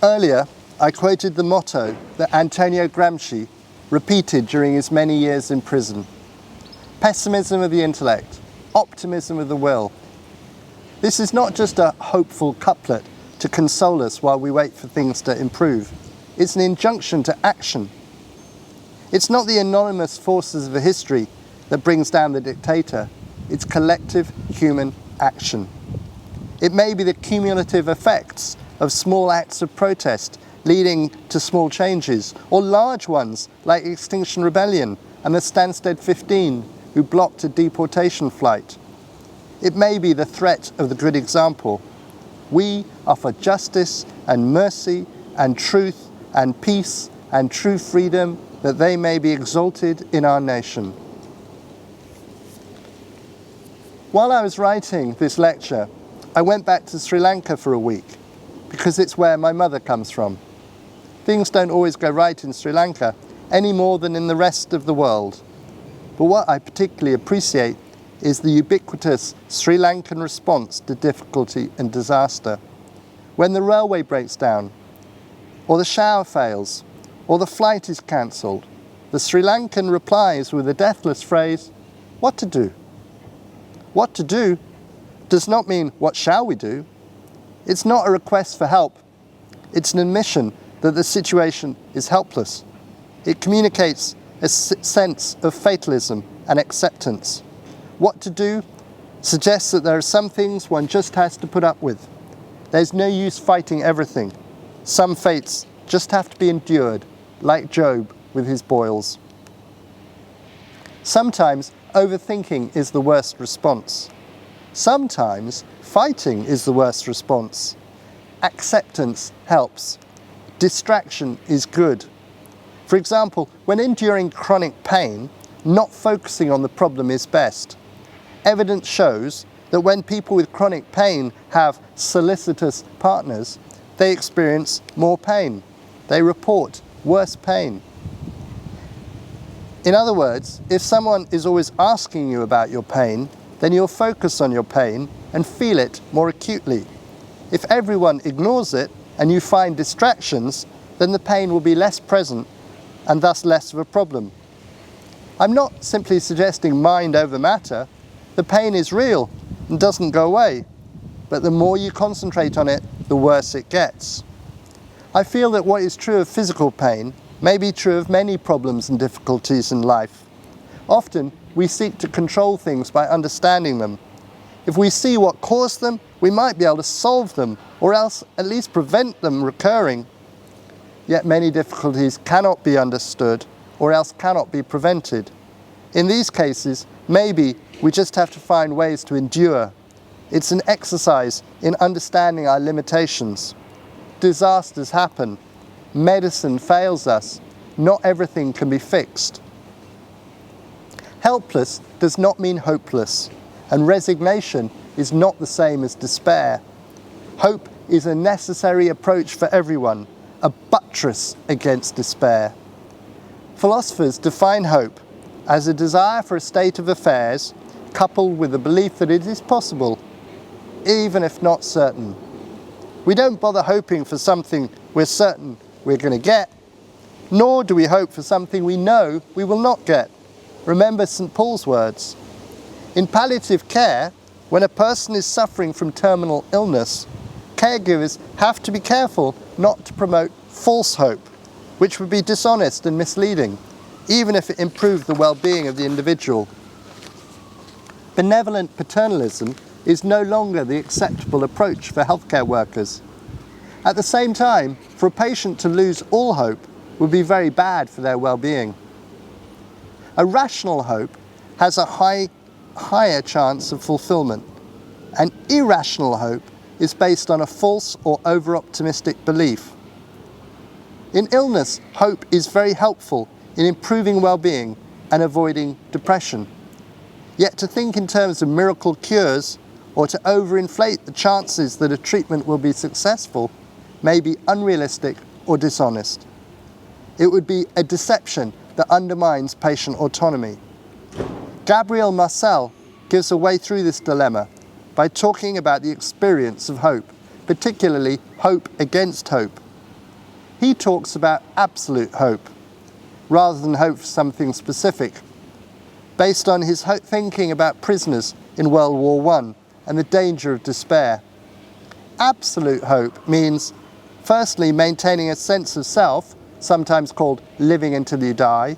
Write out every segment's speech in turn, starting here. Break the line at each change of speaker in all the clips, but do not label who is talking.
Earlier, I quoted the motto that Antonio Gramsci repeated during his many years in prison. Pessimism of the intellect, optimism of the will. This is not just a hopeful couplet to console us while we wait for things to improve. It's an injunction to action. It's not the anonymous forces of history that brings down the dictator. It's collective human action. It may be the cumulative effects of small acts of protest leading to small changes, or large ones like Extinction Rebellion and the Stansted 15 who blocked a deportation flight. It may be the threat of the good example. We are for justice and mercy and truth and peace and true freedom, that they may be exalted in our nation. While I was writing this lecture, I went back to Sri Lanka for a week because it's where my mother comes from. Things don't always go right in Sri Lanka any more than in the rest of the world. But what I particularly appreciate is the ubiquitous Sri Lankan response to difficulty and disaster. When the railway breaks down, or the shower fails, or the flight is cancelled, the Sri Lankan replies with the deathless phrase, "What to do?" What to do does not mean what shall we do. It's not a request for help. It's an admission that the situation is helpless. It communicates a sense of fatalism and acceptance. What to do suggests that there are some things one just has to put up with. There's no use fighting everything. Some fates just have to be endured, like Job with his boils. Sometimes overthinking is the worst response. Sometimes fighting is the worst response. Acceptance helps. Distraction is good. For example, when enduring chronic pain, not focusing on the problem is best. Evidence shows that when people with chronic pain have solicitous partners, they experience more pain. They report worse pain. In other words, if someone is always asking you about your pain, then you'll focus on your pain and feel it more acutely. If everyone ignores it and you find distractions, then the pain will be less present and thus less of a problem. I'm not simply suggesting mind over matter. The pain is real and doesn't go away, but the more you concentrate on it, the worse it gets. I feel that what is true of physical pain may be true of many problems and difficulties in life. Often, we seek to control things by understanding them. If we see what caused them, we might be able to solve them, or else at least prevent them recurring. Yet many difficulties cannot be understood, or else cannot be prevented. In these cases, maybe we just have to find ways to endure. It's an exercise in understanding our limitations. Disasters happen. Medicine fails us. Not everything can be fixed. Helpless does not mean hopeless, and resignation is not the same as despair. Hope is a necessary approach for everyone, a buttress against despair. Philosophers define hope as a desire for a state of affairs coupled with the belief that it is possible, even if not certain. We don't bother hoping for something we're certain we're going to get, nor do we hope for something we know we will not get. Remember St. Paul's words. In palliative care, when a person is suffering from terminal illness, caregivers have to be careful not to promote false hope, which would be dishonest and misleading, even if it improved the well-being of the individual. Benevolent paternalism is no longer the acceptable approach for healthcare workers. At the same time, for a patient to lose all hope would be very bad for their well-being. A rational hope has a higher chance of fulfillment. An irrational hope is based on a false or over-optimistic belief. In illness, hope is very helpful in improving well-being and avoiding depression. Yet to think in terms of miracle cures or to overinflate the chances that a treatment will be successful may be unrealistic or dishonest. It would be a deception that undermines patient autonomy. Gabriel Marcel gives a way through this dilemma by talking about the experience of hope, particularly hope against hope. He talks about absolute hope, rather than hope for something specific, based on his thinking about prisoners in World War I and the danger of despair. Absolute hope means, firstly, maintaining a sense of self, sometimes called living until you die.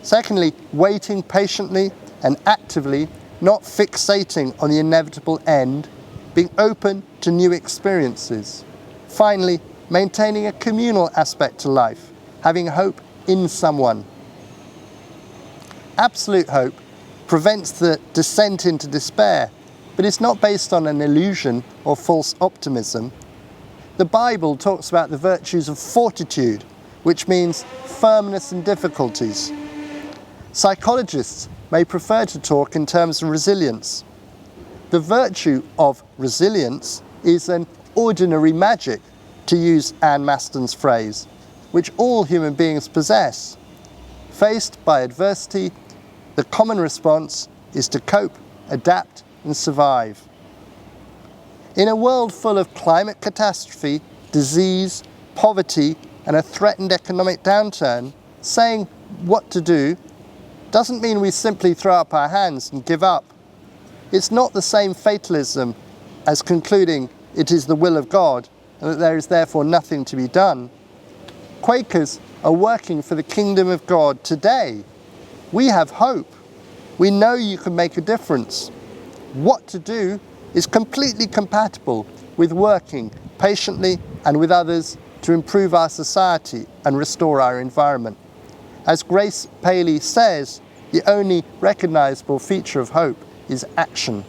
Secondly, waiting patiently and actively, not fixating on the inevitable end, being open to new experiences. Finally, maintaining a communal aspect to life, having hope in someone. Absolute hope prevents the descent into despair, but it's not based on an illusion or false optimism. The Bible talks about the virtues of fortitude, which means firmness in difficulties. Psychologists may prefer to talk in terms of resilience. The virtue of resilience is an ordinary magic, to use Anne Maston's phrase, which all human beings possess. Faced by adversity, the common response is to cope, adapt, and survive. In a world full of climate catastrophe, disease, poverty, and a threatened economic downturn, saying what to do doesn't mean we simply throw up our hands and give up. It's not the same fatalism as concluding it is the will of God and that there is therefore nothing to be done. Quakers are working for the kingdom of God today. We have hope. We know you can make a difference. What to do is completely compatible with working patiently and with others to improve our society and restore our environment. As Grace Paley says, the only recognizable feature of hope is action.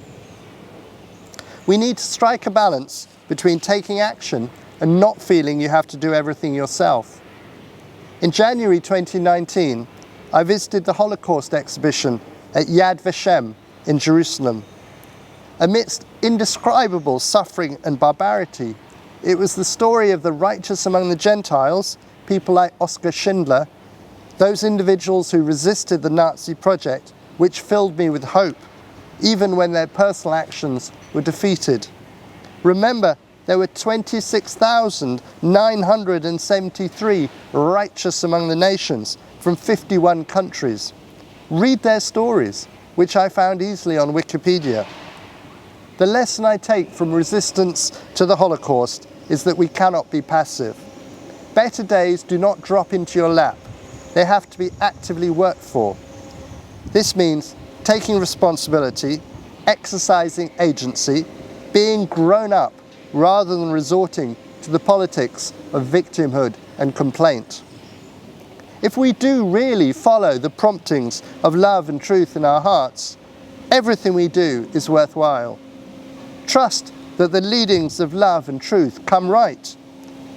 We need to strike a balance between taking action and not feeling you have to do everything yourself. In January 2019, I visited the Holocaust exhibition at Yad Vashem in Jerusalem. Amidst indescribable suffering and barbarity, it was the story of the righteous among the Gentiles, people like Oskar Schindler, those individuals who resisted the Nazi project, which filled me with hope, even when their personal actions were defeated. Remember, there were 26,973 righteous among the nations from 51 countries. Read their stories, which I found easily on Wikipedia. The lesson I take from resistance to the Holocaust is that we cannot be passive. Better days do not drop into your lap. They have to be actively worked for. This means taking responsibility, exercising agency, being grown up rather than resorting to the politics of victimhood and complaint. If we do really follow the promptings of love and truth in our hearts, everything we do is worthwhile. Trust that the leadings of love and truth come right.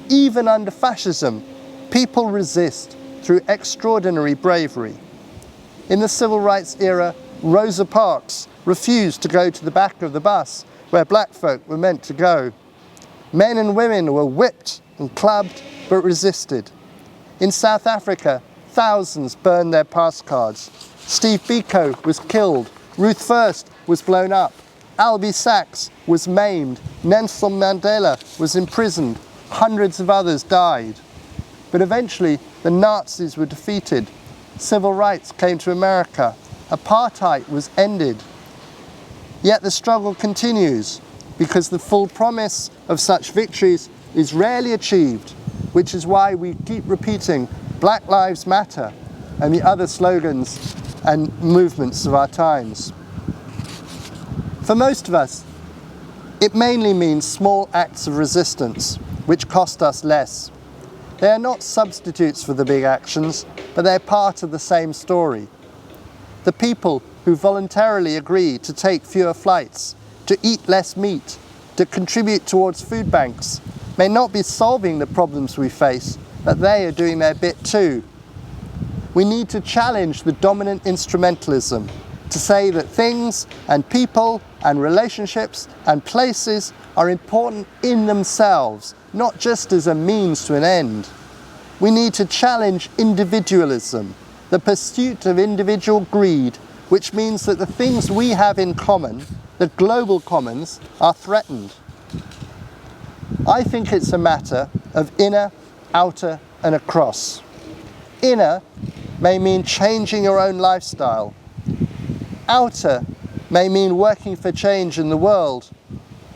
Even under fascism, people resist through extraordinary bravery. In the civil rights era, Rosa Parks refused to go to the back of the bus where black folk were meant to go. Men and women were whipped and clubbed but resisted. In South Africa, thousands burned their pass cards. Steve Biko was killed. Ruth First was blown up. Albie Sachs was maimed. Nelson Mandela was imprisoned. Hundreds of others died. But eventually, the Nazis were defeated. Civil rights came to America. Apartheid was ended. Yet the struggle continues because the full promise of such victories is rarely achieved, which is why we keep repeating Black Lives Matter and the other slogans and movements of our times. For most of us, it mainly means small acts of resistance, which cost us less. They are not substitutes for the big actions, but they're part of the same story. The people who voluntarily agree to take fewer flights, to eat less meat, to contribute towards food banks, may not be solving the problems we face, but they are doing their bit too. We need to challenge the dominant instrumentalism, to say that things and people and relationships and places are important in themselves, not just as a means to an end. We need to challenge individualism, the pursuit of individual greed, which means that the things we have in common, the global commons, are threatened. I think it's a matter of inner outer and across. Inner may mean changing your own lifestyle. Outer may mean working for change in the world.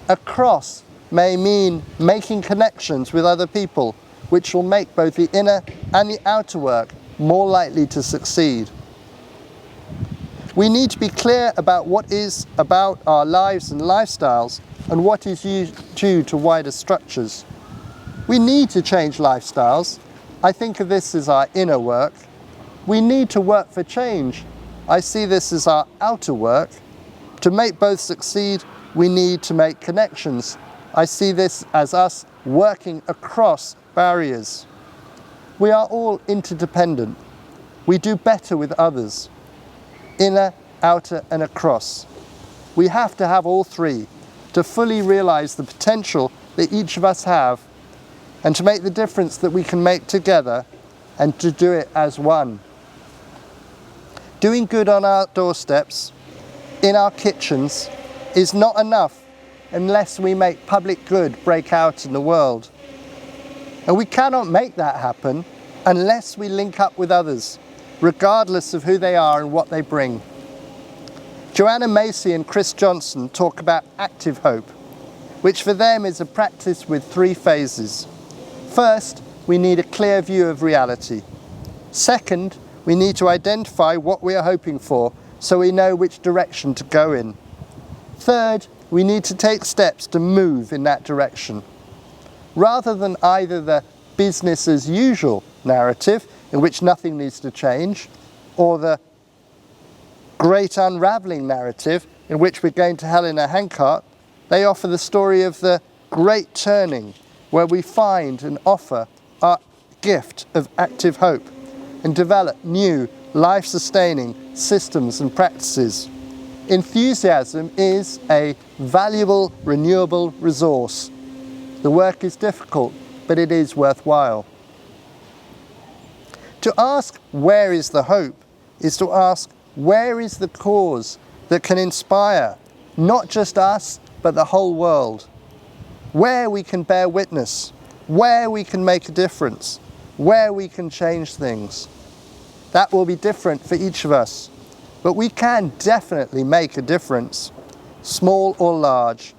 Across may mean making connections with other people, which will make both the inner and the outer work more likely to succeed. We need to be clear about what is about our lives and lifestyles and what is due to wider structures. We need to change lifestyles. I think of this as our inner work. We need to work for change. I see this as our outer work. To make both succeed, we need to make connections. I see this as us working across barriers. We are all interdependent. We do better with others. Inner, outer, and across. We have to have all three to fully realize the potential that each of us have and to make the difference that we can make together and to do it as one. Doing good on our doorsteps, in our kitchens, is not enough unless we make public good break out in the world. And we cannot make that happen unless we link up with others, regardless of who they are and what they bring. Joanna Macy and Chris Johnson talk about active hope, which for them is a practice with 3 phases. First, we need a clear view of reality. Second, we need to identify what we are hoping for so we know which direction to go in. Third, we need to take steps to move in that direction. Rather than either the business as usual narrative, in which nothing needs to change, or the great unravelling narrative, in which we're going to hell in a handcart, they offer the story of the great turning, where we find and offer our gift of active hope and develop new, life-sustaining systems and practices. Enthusiasm is a valuable, renewable resource. The work is difficult, but it is worthwhile. To ask, where is the hope, is to ask, where is the cause that can inspire not just us, but the whole world? Where we can bear witness, where we can make a difference, where we can change things. That will be different for each of us, but we can definitely make a difference, small or large.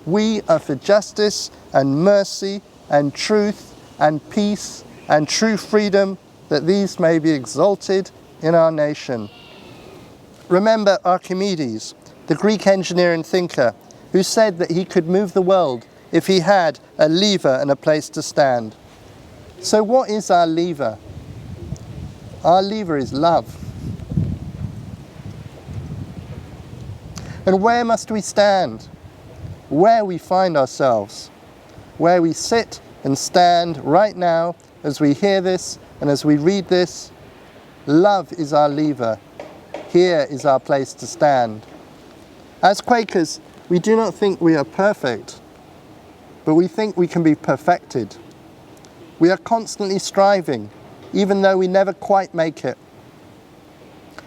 We are for justice and mercy and truth and peace and true freedom, that these may be exalted in our nation. Remember Archimedes, the Greek engineer and thinker, who said that he could move the world if he had a lever and a place to stand. So what is our lever? Our lever is love. And where must we stand? Where we find ourselves. Where we sit and stand right now as we hear this and as we read this. Love is our lever. Here is our place to stand. As Quakers, we do not think we are perfect, but we think we can be perfected. We are constantly striving, even though we never quite make it.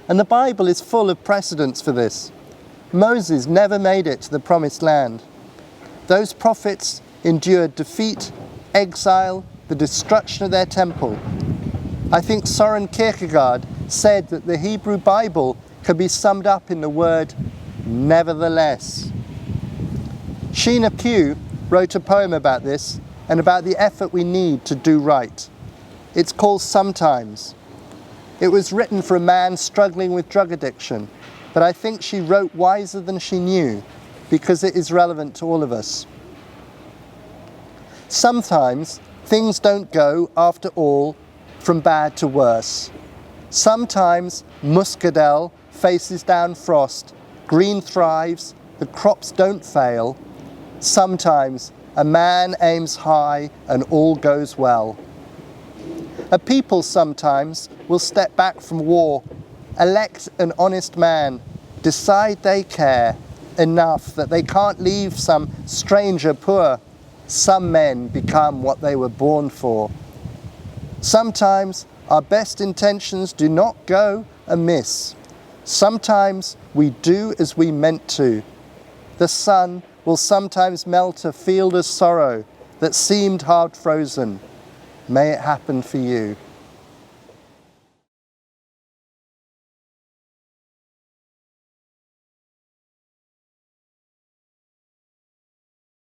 And the Bible is full of precedents for this. Moses never made it to the promised land. Those prophets endured defeat, exile, the destruction of their temple. I think Soren Kierkegaard said that the Hebrew Bible can be summed up in the word nevertheless. Sheena Pugh wrote a poem about this and about the effort we need to do right. It's called Sometimes. It was written for a man struggling with drug addiction, but I think she wrote wiser than she knew because it is relevant to all of us. Sometimes things don't go, after all, from bad to worse. Sometimes muscadel faces down frost, green thrives, the crops don't fail. Sometimes a man aims high and all goes well. A people sometimes will step back from war, elect an honest man, decide they care enough that they can't leave some stranger poor. Some men become what they were born for. Sometimes our best intentions do not go amiss. Sometimes we do as we meant to. The sun will sometimes melt a field of sorrow that seemed hard frozen. May it happen for you.